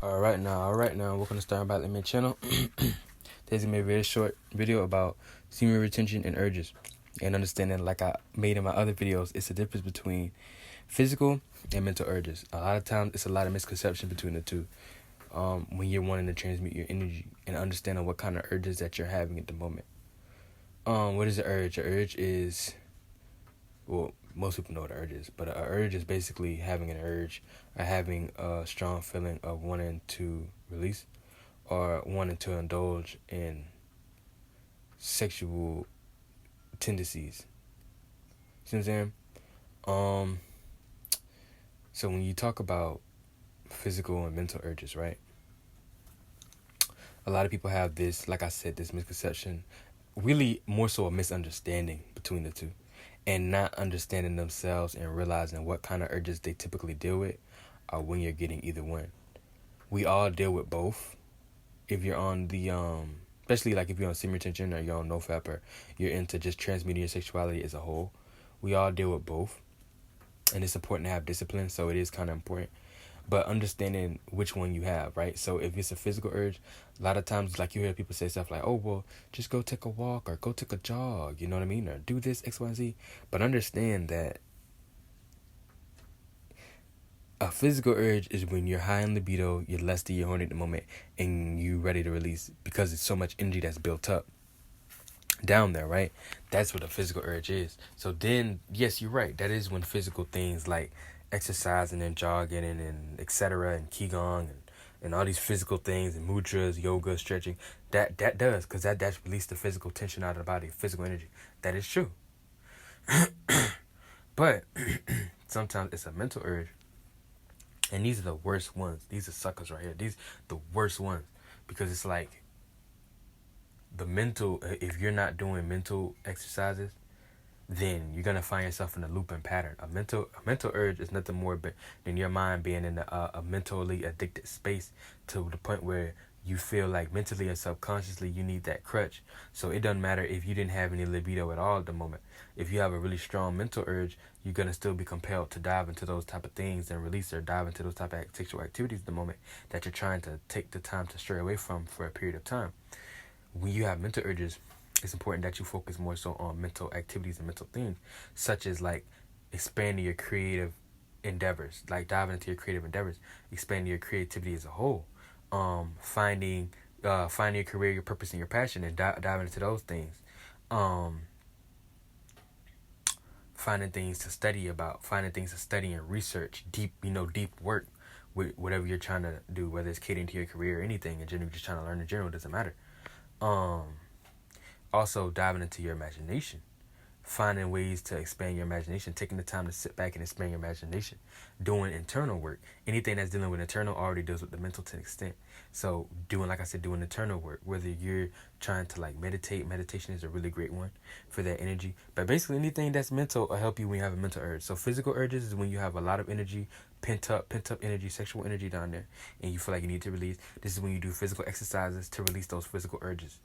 Alright now, we're gonna start about my channel. Today's gonna be a very short video about semen retention and urges. And understanding, like I made in my other videos, it's the difference between physical and mental urges. A lot of times, it's a lot of misconception between the two. When you're wanting to transmute your energy and understanding what kind of urges that you're having at the moment. What is an urge? An urge is, well, most people know what an urge is, but an urge is basically having an urge or having a strong feeling of wanting to release or wanting to indulge in sexual tendencies. See what I'm saying? So when you talk about physical and mental urges, right? A lot of people have this, like I said, this misconception, really more so a misunderstanding between the two, and not understanding themselves and realizing what kind of urges they typically deal with or when you're getting either one. We all deal with both. If you're on the especially like if you're on semen retention or you're on NoFap or you're into just transmuting your sexuality as a whole, we all deal with both. And it's important to have discipline, so it is kind of important. But understanding which one you have, right? So if it's a physical urge, a lot of times, like, you hear people say stuff like, oh, well, just go take a walk or go take a jog, you know what I mean? Or do this, X, Y, and Z. But understand that a physical urge is when you're high in libido, you're lusty, you're horny at the moment, and you're ready to release because it's so much energy that's built up down there, right? That's what a physical urge is. So then, yes, you're right. That is when physical things like exercising and jogging and etc. and qigong and all these physical things and mudras, yoga, stretching, that does, because that's released the physical tension out of the body, physical energy. That is true. But sometimes it's a mental urge. And these are the worst ones. These are suckers right here. These the worst ones. Because it's like the mental, if you're not doing mental exercises, then you're going to find yourself in a looping pattern. A mental urge is nothing more than your mind being in a mentally addicted space to the point where you feel like mentally and subconsciously you need that crutch. So it doesn't matter if you didn't have any libido at all at the moment. If you have a really strong mental urge, you're going to still be compelled to dive into those type of things and release or dive into those type of sexual activities at the moment that you're trying to take the time to stray away from for a period of time. When you have mental urges, it's important that you focus more so on mental activities and mental things, such as like expanding your creative endeavors, like diving into your creative endeavors, expanding your creativity as a whole, finding your career, your purpose, and your passion, and diving into those things, finding things to study about, finding things to study and research, deep work with whatever you're trying to do, whether it's catering to your career or anything in general, just trying to learn in general, doesn't matter. Also diving into your imagination, finding ways to expand your imagination, taking the time to sit back and expand your imagination, doing internal work. Anything that's dealing with internal already deals with the mental to an extent. So doing internal work, whether you're trying to like meditation is a really great one for that energy. But basically anything that's mental will help you when you have a mental urge. So physical urges is when you have a lot of energy, pent up energy, sexual energy down there, and you feel like you need to release. This is when you do physical exercises to release those physical urges.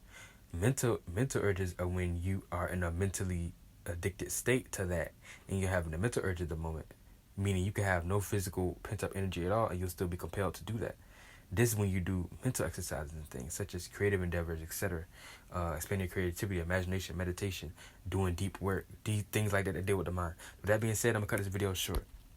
Mental urges are when you are in a mentally addicted state to that, and you're having a mental urge at the moment, meaning you can have no physical pent-up energy at all, and you'll still be compelled to do that. This is when you do mental exercises and things, such as creative endeavors, etc., expanding your creativity, imagination, meditation, doing deep work, things like that deal with the mind. With that being said, I'm going to cut this video short.